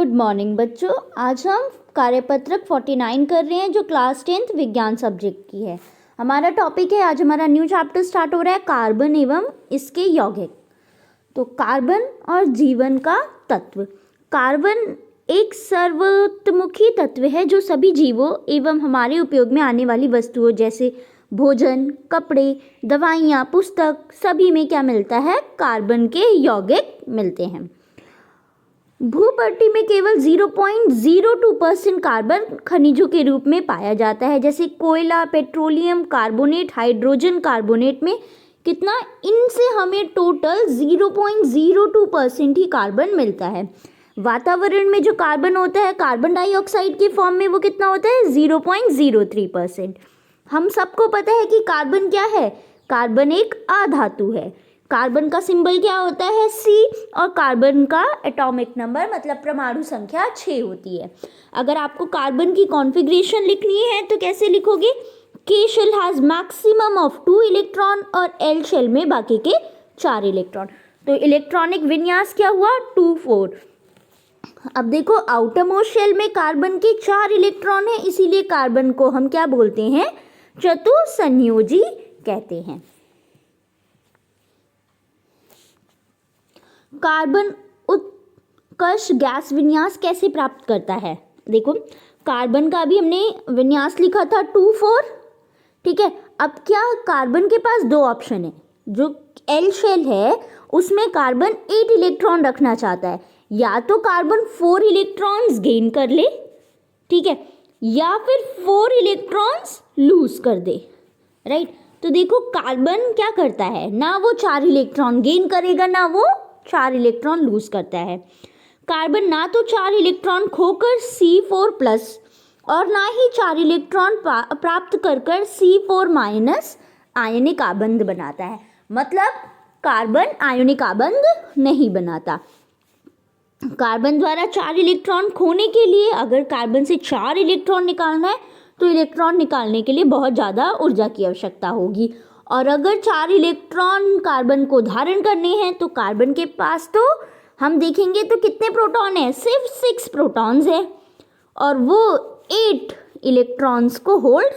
Good morning बच्चों। आज हम कार्यपत्रक 49 कर रहे हैं जो क्लास 10th विज्ञान सब्जेक्ट की है। हमारा टॉपिक है, आज हमारा न्यू चैप्टर स्टार्ट हो रहा है, कार्बन एवं इसके यौगिक। तो कार्बन और जीवन का तत्व। कार्बन एक सर्वतोमुखी तत्व है जो सभी जीवों एवं हमारे उपयोग में आने वाली वस्तुओं जैसे भोजन, कपड़े, दवाइयाँ, पुस्तक सभी में क्या मिलता है? कार्बन के यौगिक मिलते हैं। भूपट्टी में केवल 0.02% कार्बन खनिजों के रूप में पाया जाता है, जैसे कोयला, पेट्रोलियम कार्बोनेट, हाइड्रोजन कार्बोनेट में कितना, इनसे हमें टोटल 0.02% ही कार्बन मिलता है। वातावरण में जो कार्बन होता है कार्बन डाइऑक्साइड की फॉर्म में, वो कितना होता है? 0.03%। हम सबको पता है कि कार्बन क्या है? कार्बन एक अधातु है। कार्बन का सिंबल क्या होता है? C, और कार्बन का एटॉमिक नंबर मतलब परमाणु संख्या 6 होती है। अगर आपको कार्बन की कॉन्फ़िगरेशन लिखनी है तो कैसे लिखोगे? K shell has maximum of 2 electron और L शेल में बाकी के 4 इलेक्ट्रॉन। तो इलेक्ट्रॉनिक विन्यास क्या हुआ? 2-4। अब देखो, आउटर मोस्ट शेल में कार्बन के 4 इलेक्ट्रॉन है, इसीलिए कार्बन को हम क्या बोलते हैं? चतुसंयोजी कहते हैं। कार्बन उत्कर्ष गैस विन्यास कैसे प्राप्त करता है? देखो, कार्बन का भी हमने विन्यास लिखा था 2-4, ठीक है। अब क्या, कार्बन के पास 2 ऑप्शन है। जो L शेल है उसमें कार्बन 8 इलेक्ट्रॉन रखना चाहता है, या तो कार्बन 4 इलेक्ट्रॉन्स गेन कर ले, ठीक है, या फिर 4 इलेक्ट्रॉन्स लूज कर दे, राइट। तो देखो, कार्बन क्या करता है, ना वो 4 इलेक्ट्रॉन गेन करेगा ना वो 4 इलेक्ट्रॉन लूज करता है। कार्बन ना तो 4 इलेक्ट्रॉन खोकर C4+ और ना ही 4 इलेक्ट्रॉन प्राप्त कर C4- आयनिक आबंध बनाता है। मतलब कार्बन आयनिक आबंध नहीं बनाता। कार्बन द्वारा 4 इलेक्ट्रॉन खोने के लिए, अगर कार्बन से 4 इलेक्ट्रॉन निकालना है तो इलेक्ट्रॉन निकालने के लिए बहुत ज़्यादा ऊर्जा की आवश्यकता होगी, और अगर 4 इलेक्ट्रॉन कार्बन को धारण करने हैं तो कार्बन के पास तो हम देखेंगे तो कितने प्रोटॉन है? सिर्फ 6 प्रोटॉन्स है, और वो 8 इलेक्ट्रॉन्स को होल्ड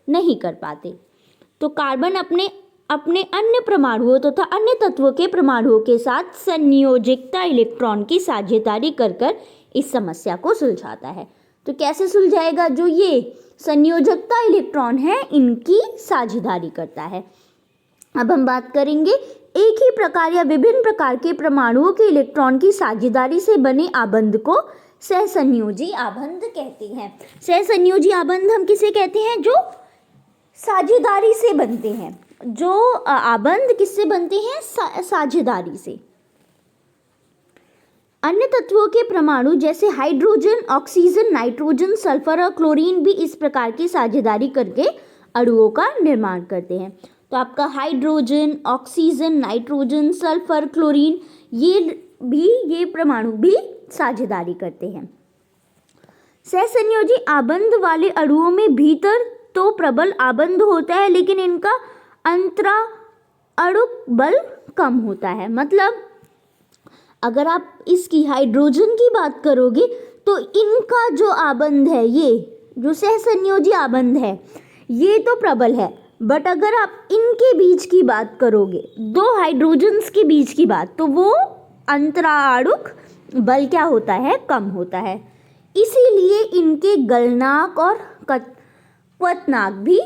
नहीं कर पाते। तो कार्बन अपने अन्य परमाणुओं तथा अन्य तत्वों के परमाणुओं के साथ संयोजकता इलेक्ट्रॉन की साझेदारी कर इस समस्या को सुलझाता है। तो कैसे सुलझाएगा? जो ये संयोजकता इलेक्ट्रॉन है इनकी साझेदारी करता है। अब हम बात करेंगे एक ही प्रकार या विभिन्न प्रकार के परमाणुओं के इलेक्ट्रॉन की साझेदारी से बने आबंध को सहसंयोजी आबंध कहते हैं। सहसंयोजी आबंध हम किसे कहते हैं? जो साझेदारी से बनते हैं। जो आबंध किससे बनते हैं? साझेदारी से। अन्य तत्वों के परमाणु जैसे हाइड्रोजन, ऑक्सीजन, नाइट्रोजन, सल्फर और क्लोरीन भी इस प्रकार की साझेदारी करके अणुओं का निर्माण करते हैं। तो आपका hydrogen, oxygen, nitrogen, sulphur, chlorine, ये परमाणु भी साझेदारी करते हैं। सहसंयोजी आबंध वाले अणुओं में भीतर तो प्रबल आबंध होता है, लेकिन इनका अंतराणुक बल कम होता है। मतलब अगर आप इसकी हाइड्रोजन की बात करोगे तो इनका जो आबंध है, ये जो सहसंयोजी आबंध है, ये तो प्रबल है, बट अगर आप इनके बीच की बात करोगे, 2 हाइड्रोजन्स के बीच की बात, तो वो अंतराणुक बल क्या होता है? कम होता है। इसीलिए इनके गलनांक और क्वथनांक भी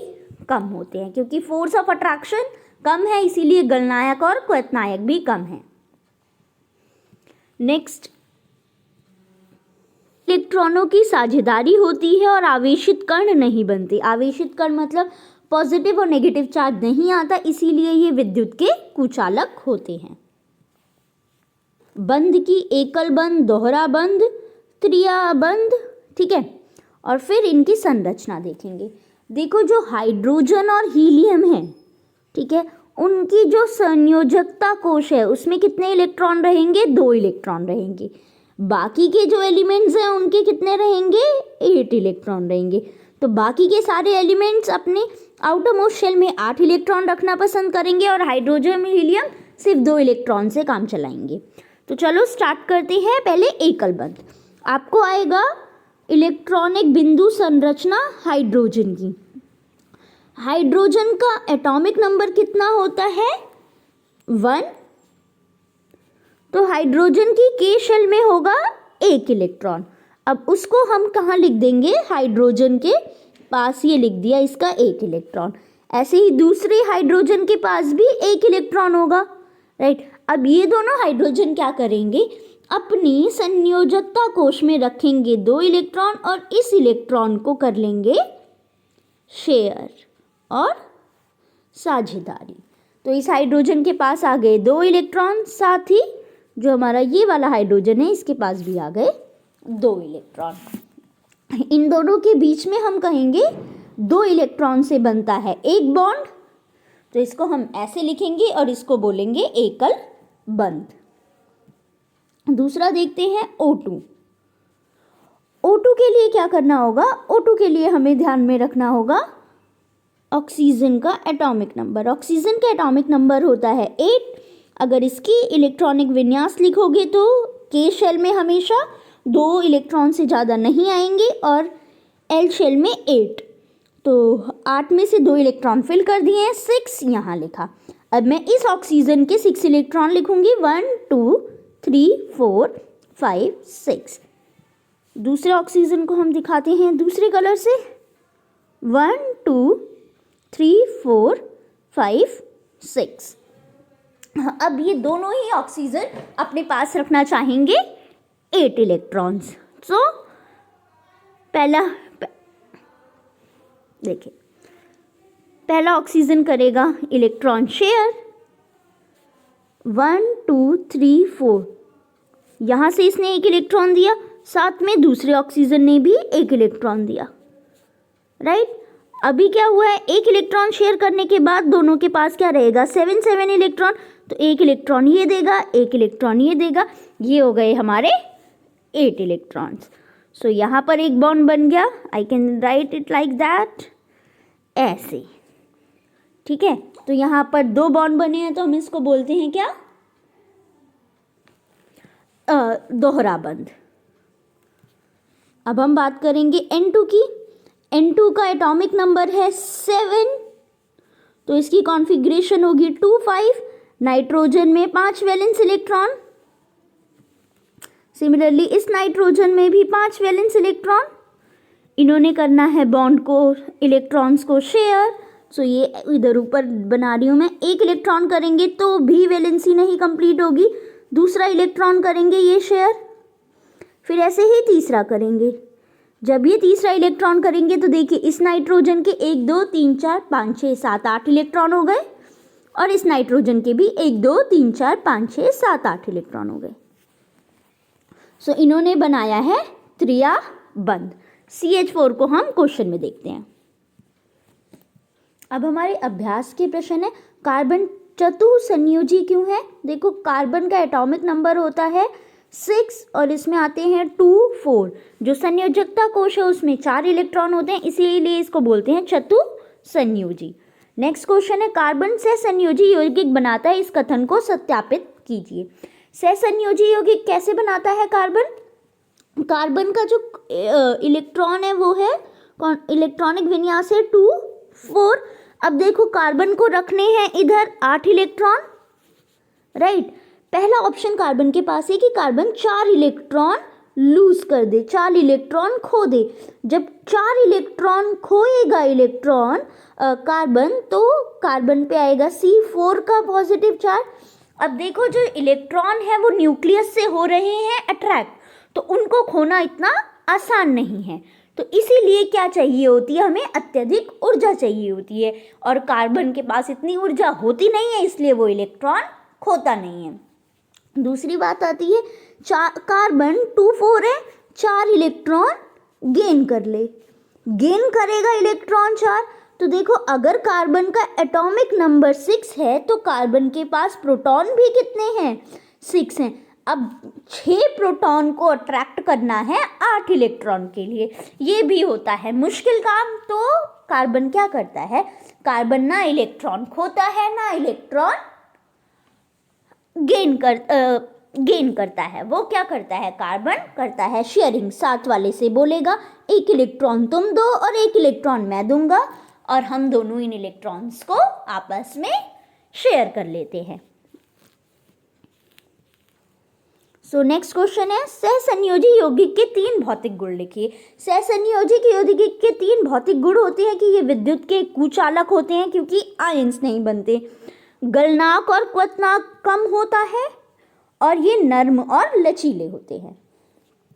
कम होते हैं, क्योंकि फोर्स ऑफ अट्रैक्शन कम है, इसीलिए गलनांक और क्वथनांक भी कम है। नेक्स्ट, इलेक्ट्रॉनों की साझेदारी होती है और आवेशित कण नहीं बनते। आवेशित कण मतलब पॉजिटिव और नेगेटिव चार्ज नहीं आता, इसीलिए ये विद्युत के कुचालक होते हैं। बंध की एकल बंध, दोहरा बंध, त्रिया बंध, ठीक है। और फिर इनकी संरचना देखेंगे। देखो, जो हाइड्रोजन और हीलियम है, ठीक है, उनकी जो संयोजकता कोश है उसमें कितने इलेक्ट्रॉन रहेंगे? 2 इलेक्ट्रॉन रहेंगे। बाकी के जो एलिमेंट्स हैं उनके कितने रहेंगे? 8 इलेक्ट्रॉन रहेंगे। तो बाकी के सारे एलिमेंट्स अपने आउटर मोस्ट शेल में 8 इलेक्ट्रॉन रखना पसंद करेंगे, और हाइड्रोजन, हीलियम सिर्फ 2 इलेक्ट्रॉन से काम चलाएंगे। तो चलो स्टार्ट करते हैं। पहले एकल बंध। आपको आएगा इलेक्ट्रॉनिक बिंदु संरचना हाइड्रोजन की। हाइड्रोजन का एटॉमिक नंबर कितना होता है? 1। तो हाइड्रोजन की के शेल में होगा 1 इलेक्ट्रॉन। अब उसको हम कहाँ लिख देंगे? हाइड्रोजन के पास ये लिख दिया इसका 1 इलेक्ट्रॉन। ऐसे ही दूसरे हाइड्रोजन के पास भी 1 इलेक्ट्रॉन होगा, राइट। अब ये दोनों हाइड्रोजन क्या करेंगे? अपनी संयोजकता कोश में रखेंगे 2 इलेक्ट्रॉन और इस इलेक्ट्रॉन को कर लेंगे शेयर और साझेदारी। तो इस हाइड्रोजन के पास आ गए 2 इलेक्ट्रॉन, साथ ही जो हमारा ये वाला हाइड्रोजन है इसके पास भी आ गए 2 इलेक्ट्रॉन। इन दोनों के बीच में हम कहेंगे 2 इलेक्ट्रॉन से बनता है एक बॉन्ड, तो इसको हम ऐसे लिखेंगे और इसको बोलेंगे एकल बंध। दूसरा देखते हैं O2। O2 के लिए क्या करना होगा? O2 के लिए हमें ध्यान में रखना होगा ऑक्सीजन का एटॉमिक नंबर। ऑक्सीजन का एटॉमिक नंबर होता है 8। अगर इसकी इलेक्ट्रॉनिक विन्यास लिखोगे तो के शेल में हमेशा 2 इलेक्ट्रॉन से ज़्यादा नहीं आएंगे और एल शेल में 8। तो 8 में से 2 इलेक्ट्रॉन फिल कर दिए हैं, 6 यहाँ लिखा। अब मैं इस ऑक्सीजन के 6 इलेक्ट्रॉन लिखूंगी, 1 2 3 4 5 6। दूसरे ऑक्सीजन को हम दिखाते हैं दूसरे कलर से, 1 2 3 4 5 6। अब ये दोनों ही ऑक्सीजन अपने पास रखना चाहेंगे 8 इलेक्ट्रॉन्स। सो पहला देखिए, पहला ऑक्सीजन करेगा इलेक्ट्रॉन शेयर, 1 2 3 4। यहाँ से इसने 1 इलेक्ट्रॉन दिया, साथ में दूसरे ऑक्सीजन ने भी 1 इलेक्ट्रॉन दिया, राइट। अभी क्या हुआ है? 1 इलेक्ट्रॉन शेयर करने के बाद दोनों के पास क्या रहेगा? 7 इलेक्ट्रॉन। तो 1 इलेक्ट्रॉन ये देगा, 1 इलेक्ट्रॉन ये देगा, ये हो गए हमारे 8 इलेक्ट्रॉन्स। सो यहाँ पर एक बॉन्ड बन गया। I can write it like that, ऐसे, ठीक है। तो यहाँ पर 2 बॉन्ड बने हैं, तो हम इसको बोलते हैं क्या? दोहरा बंध। अब हम बात करेंगे N2 की। N2 का एटॉमिक नंबर है 7, तो इसकी कॉन्फ़िगरेशन होगी 2 5। नाइट्रोजन में 5 वैलेंस इलेक्ट्रॉन, सिमिलरली इस नाइट्रोजन में भी 5 वैलेंस इलेक्ट्रॉन। इन्होंने करना है बॉन्ड को, इलेक्ट्रॉन्स को शेयर। सो ये इधर ऊपर बना रही हूँ मैं, 1 इलेक्ट्रॉन करेंगे तो भी वैलेंसी नहीं कंप्लीट होगी, दूसरा इलेक्ट्रॉन करेंगे ये शेयर, फिर ऐसे ही तीसरा करेंगे। जब ये तीसरा इलेक्ट्रॉन करेंगे तो देखिए इस नाइट्रोजन के 1 2 3 4 5 6 7 8 इलेक्ट्रॉन हो गए, और इस नाइट्रोजन के भी 1 2 3 4 5 6 7 8 इलेक्ट्रॉन हो गए। सो इन्होंने बनाया है त्रिया बंध। CH4 को हम क्वेश्चन में देखते हैं। अब हमारे अभ्यास के प्रश्न है, कार्बन चतुसंयोजी क्यों है? देखो कार्बन का एटॉमिक नंबर होता है 6 और इसमें आते हैं 2 4। जो संयोजकता कोश है उसमें 4 इलेक्ट्रॉन होते हैं, इसीलिए इसको बोलते हैं चतुसंयोजी। नेक्स्ट क्वेश्चन है, कार्बन सहसंयोजी यौगिक बनाता है, इस कथन को सत्यापित कीजिए। सहसंयोजी यौगिक कैसे बनाता है कार्बन? कार्बन का जो इलेक्ट्रॉन है वो है इलेक्ट्रॉनिक विन्यास है 2 4। अब देखो कार्बन को रखने हैं इधर 8 इलेक्ट्रॉन, राइट। पहला ऑप्शन कार्बन के पास है कि कार्बन 4 इलेक्ट्रॉन लूज कर दे, 4 इलेक्ट्रॉन खो दे। जब 4 इलेक्ट्रॉन खोएगा इलेक्ट्रॉन कार्बन, तो कार्बन पे आएगा C4 का पॉजिटिव चार्ज। अब देखो जो इलेक्ट्रॉन है वो न्यूक्लियस से हो रहे हैं अट्रैक्ट, तो उनको खोना इतना आसान नहीं है, तो इसीलिए क्या चाहिए होती है? हमें अत्यधिक ऊर्जा चाहिए होती है, और कार्बन के पास इतनी ऊर्जा होती नहीं है, इसलिए वो इलेक्ट्रॉन खोता नहीं है। दूसरी बात आती है, कार्बन 2 4 है, 4 इलेक्ट्रॉन गेन कर ले, गेन करेगा इलेक्ट्रॉन 4। तो देखो अगर कार्बन का एटॉमिक नंबर 6 है तो कार्बन के पास प्रोटॉन भी कितने हैं? 6 हैं। अब 6 प्रोटॉन को अट्रैक्ट करना है 8 इलेक्ट्रॉन के लिए, ये भी होता है मुश्किल काम। तो कार्बन क्या करता है? कार्बन ना इलेक्ट्रॉन खोता है ना इलेक्ट्रॉन गेन गेन करता है। वो क्या करता है? कार्बन करता है शेयरिंग। साथ वाले से बोलेगा एक इलेक्ट्रॉन तुम दो और एक इलेक्ट्रॉन मैं दूंगा, और हम दोनों इन इलेक्ट्रॉन्स को आपस में शेयर कर लेते हैं। सो नेक्स्ट क्वेश्चन है, सहसंयोजी यौगिक के 3 भौतिक गुण लिखिए। सहसंयोजी यौगिक के 3 भौतिक गुण होते हैं कि ये विद्युत के कुचालक होते हैं क्योंकि आयंस नहीं बनते, गलनांक और क्वथनांक कम होता है, और ये नर्म और लचीले होते हैं।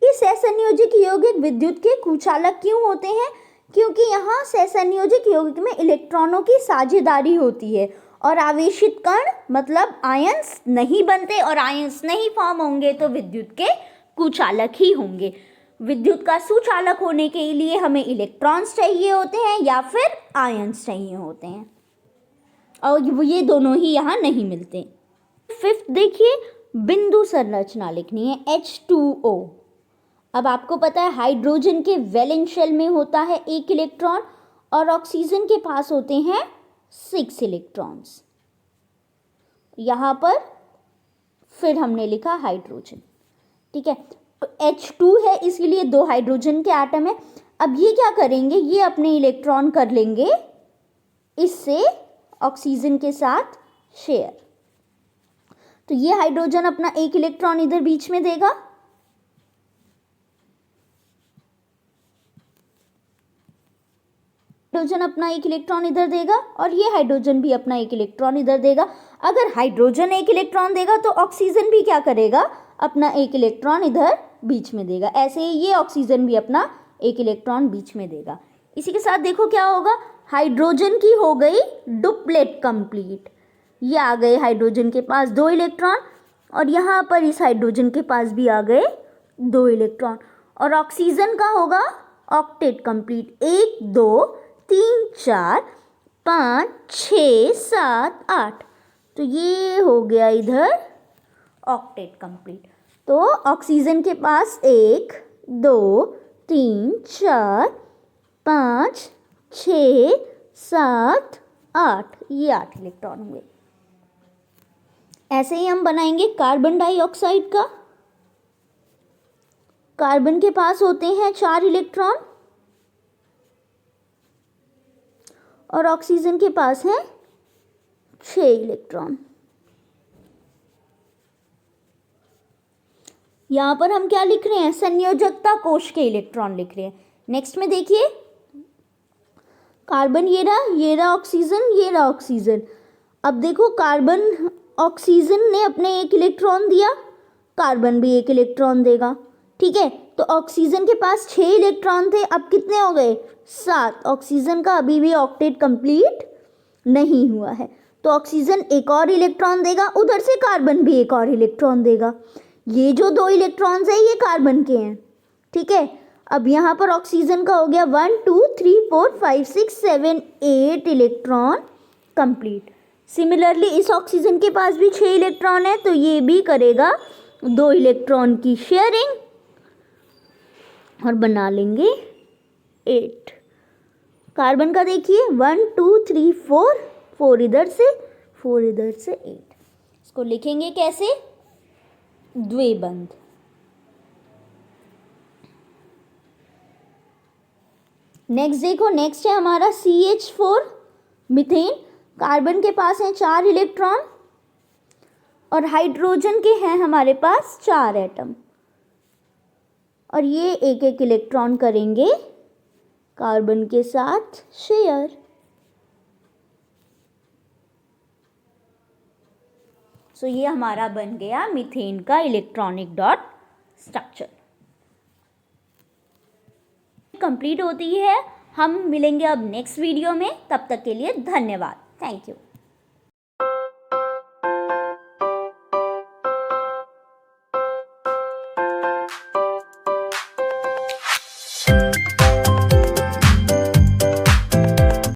ये सहसंयोजी यौगिक विद्युत के कुचालक क्यों होते हैं? क्योंकि यहाँ सहसंयोजी यौगिक में इलेक्ट्रॉनों की साझेदारी होती है और आवेशित कण मतलब आयंस नहीं बनते, और आयंस नहीं फॉर्म होंगे तो विद्युत के कुचालक ही होंगे। विद्युत का सुचालक होने के लिए हमें इलेक्ट्रॉन्स चाहिए होते हैं या फिर आयंस चाहिए होते हैं, और ये दोनों ही यहाँ नहीं मिलते। 5th देखिए, बिंदु संरचना लिखनी है H2O। अब आपको पता है हाइड्रोजन के वैलेंस शेल में होता है 1 इलेक्ट्रॉन और ऑक्सीजन के पास होते हैं 6 इलेक्ट्रॉन्स। यहाँ पर फिर हमने लिखा हाइड्रोजन, ठीक है। तो H2 है इसलिए 2 हाइड्रोजन के एटम है। अब ये क्या करेंगे, ये अपने इलेक्ट्रॉन कर लेंगे इससे ऑक्सीजन के साथ शेयर। तो ये हाइड्रोजन अपना 1 इलेक्ट्रॉन इधर बीच में देगा, हाइड्रोजन अपना 1 इलेक्ट्रॉन इधर देगा, और ये हाइड्रोजन भी अपना 1 इलेक्ट्रॉन इधर देगा। अगर हाइड्रोजन 1 इलेक्ट्रॉन देगा तो ऑक्सीजन भी क्या करेगा, अपना 1 इलेक्ट्रॉन इधर बीच में देगा। ऐसे ही ये ऑक्सीजन भी अपना 1 इलेक्ट्रॉन बीच में देगा। इसी के साथ देखो क्या होगा, हाइड्रोजन की हो गई डुप्लेट कंप्लीट। ये आ गए हाइड्रोजन के पास 2 इलेक्ट्रॉन, और यहाँ पर इस हाइड्रोजन के पास भी आ गए 2 इलेक्ट्रॉन, और ऑक्सीजन का होगा ऑक्टेट कंप्लीट। 1 2 3 4 5 6 7 8, तो ये हो गया इधर ऑक्टेट कंप्लीट। तो ऑक्सीजन के पास 1 2 3 4 5 6 7 8, ये 8 इलेक्ट्रॉन हुए। ऐसे ही हम बनाएंगे कार्बन डाइऑक्साइड का। कार्बन के पास होते हैं 4 इलेक्ट्रॉन और ऑक्सीजन के पास है 6 इलेक्ट्रॉन। यहां पर हम क्या लिख रहे हैं, संयोजकता कोश के इलेक्ट्रॉन लिख रहे हैं। नेक्स्ट में देखिए, कार्बन ये रहा ऑक्सीजन, ये रहा ऑक्सीजन। अब देखो कार्बन ऑक्सीजन ने अपने 1 इलेक्ट्रॉन दिया, कार्बन भी 1 इलेक्ट्रॉन देगा, ठीक है। तो ऑक्सीजन के पास 6 इलेक्ट्रॉन थे, अब कितने हो गए, 7। ऑक्सीजन का अभी भी ऑक्टेट कंप्लीट नहीं हुआ है, तो ऑक्सीजन 1 और इलेक्ट्रॉन देगा, उधर से कार्बन भी 1 और इलेक्ट्रॉन देगा। ये जो 2 इलेक्ट्रॉन्स है ये कार्बन के हैं, ठीक है। अब यहाँ पर ऑक्सीजन का हो गया 1 2 3 4 5 6 7 8 इलेक्ट्रॉन कंप्लीट। सिमिलरली इस ऑक्सीजन के पास भी 6 इलेक्ट्रॉन है, तो ये भी करेगा 2 इलेक्ट्रॉन की शेयरिंग और बना लेंगे 8। कार्बन का देखिए 1 2 3 4, 4 इधर से 4 इधर से 8। इसको लिखेंगे कैसे, द्विबंध। नेक्स्ट देखो, नेक्स्ट है हमारा CH4 मीथेन। कार्बन के पास हैं 4 इलेक्ट्रॉन और हाइड्रोजन के हैं हमारे पास 4 एटम, और ये 1 इलेक्ट्रॉन करेंगे कार्बन के साथ शेयर। सो ये हमारा बन गया मीथेन का इलेक्ट्रॉनिक डॉट स्ट्रक्चर। कंप्लीट होती है। हम मिलेंगे अब नेक्स्ट वीडियो में, तब तक के लिए धन्यवाद, थैंक यू।